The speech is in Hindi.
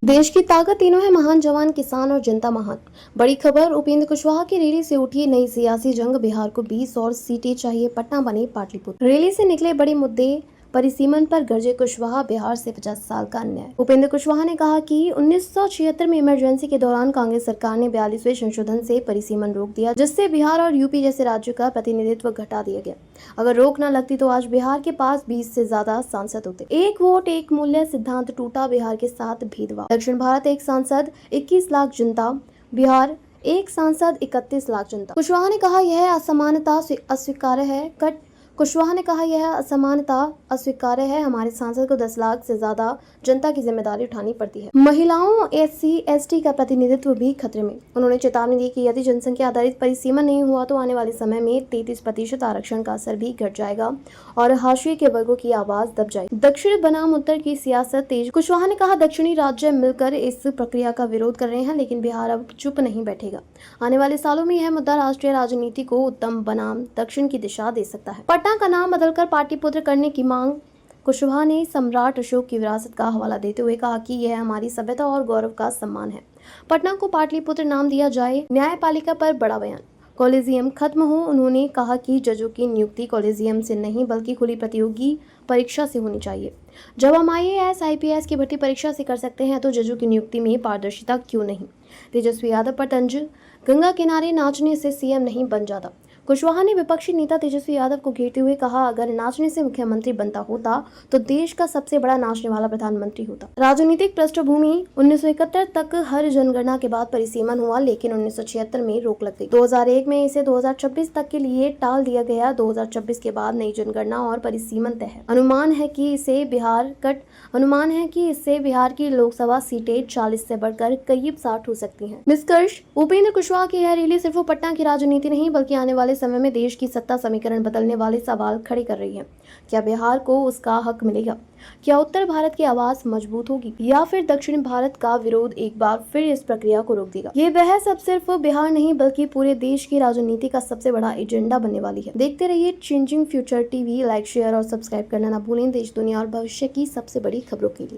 देश की ताकत तीनों है, महान जवान, किसान और जनता महान। बड़ी खबर, उपेंद्र कुशवाहा की रैली से उठी नई सियासी जंग। बिहार को 20 और सीटें चाहिए, पटना बनी पाटलिपुत्र। रैली से निकले बड़े मुद्दे, परिसीमन पर गरजे कुशवाहा, बिहार से 50 साल का अन्याय। उपेंद्र कुशवाहा ने कहा कि 1976 में इमरजेंसी के दौरान कांग्रेस सरकार ने 42वें संशोधन से परिसीमन रोक दिया, जिससे बिहार और यूपी जैसे राज्यों का प्रतिनिधित्व घटा दिया गया। अगर रोक न लगती तो आज बिहार के पास 20 से ज्यादा सांसद होते। एक वोट एक मूल्य सिद्धांत टूटा, बिहार के साथ भेदभाव। दक्षिण भारत एक सांसद 21 लाख जनता, बिहार एक सांसद 31 लाख जनता। कुशवाहा ने कहा यह असमानता अस्वीकार्य है। कुशवाहा ने कहा यह असमानता अस्वीकार्य है। हमारे सांसद को 10 लाख से ज्यादा जनता की जिम्मेदारी उठानी पड़ती है। महिलाओं, SC/ST का प्रतिनिधित्व भी खतरे में। उन्होंने चेतावनी दी कि यदि जनसंख्या आधारित परिसीमन नहीं हुआ तो आने वाले समय में 33% आरक्षण का असर भी घट जाएगा और हाशिए के वर्गों की आवाज दब जाएगी। दक्षिण बनाम उत्तर की सियासत तेज। कुशवाहा ने कहा दक्षिणी राज्य मिलकर इस प्रक्रिया का विरोध कर रहे हैं, लेकिन बिहार अब चुप नहीं बैठेगा। आने वाले सालों में यह मुद्दा राष्ट्रीय राजनीति को उत्तम बनाम दक्षिण की दिशा दे सकता है। पटना का नाम बदलकर पाटलिपुत्र करने की मांग। कुशवाहा ने सम्राट अशोक की विरासत का हवाला देते हुए कहा कि यह हमारी सभ्यता और गौरव का सम्मान है। पटना को पाटलिपुत्र नाम दिया जाए। न्यायपालिका पर बड़ा बयान, कॉलेजियम खत्म हो। उन्होंने कहा कि जजों की नियुक्ति कॉलेजियम से नहीं बल्कि खुली प्रतियोगी परीक्षा से होनी चाहिए। जब हम IAS IPS की भर्ती परीक्षा से कर सकते हैं तो जजों की नियुक्ति में पारदर्शिता क्यों नहीं। तेजस्वी यादव पर तंज, गंगा किनारे नाचने से CM नहीं बन जाता। कुशवाहा ने विपक्षी नेता तेजस्वी यादव को घेरते हुए कहा अगर नाचने से मुख्यमंत्री बनता होता तो देश का सबसे बड़ा नाचने वाला प्रधानमंत्री होता। राजनीतिक पृष्ठभूमि, 1971 तक हर जनगणना के बाद परिसीमन हुआ, लेकिन 1976 में रोक लग गई। 2001 में इसे 2026 तक के लिए टाल दिया गया। 2026 के बाद नई जनगणना और परिसीमन तय है। अनुमान है कि इससे बिहार की लोकसभा सीटें 40 से बढ़कर करीब 60 हो सकती हैं। निष्कर्ष, उपेंद्र कुशवाहा की यह रैली सिर्फ पटना की राजनीति नहीं बल्कि आने वाले समय में देश की सत्ता समीकरण बदलने वाले सवाल खड़े कर रही है। क्या बिहार को उसका हक मिलेगा? क्या उत्तर भारत की आवाज मजबूत होगी या फिर दक्षिण भारत का विरोध एक बार फिर इस प्रक्रिया को रोक देगा? ये बहस अब सिर्फ बिहार नहीं बल्कि पूरे देश की राजनीति का सबसे बड़ा एजेंडा बनने वाली है। देखते रहिए changing future TV। Like, share और सब्सक्राइब करना ना भूलें। देश, दुनिया और भविष्य की सबसे बड़ी खबरों के लिए।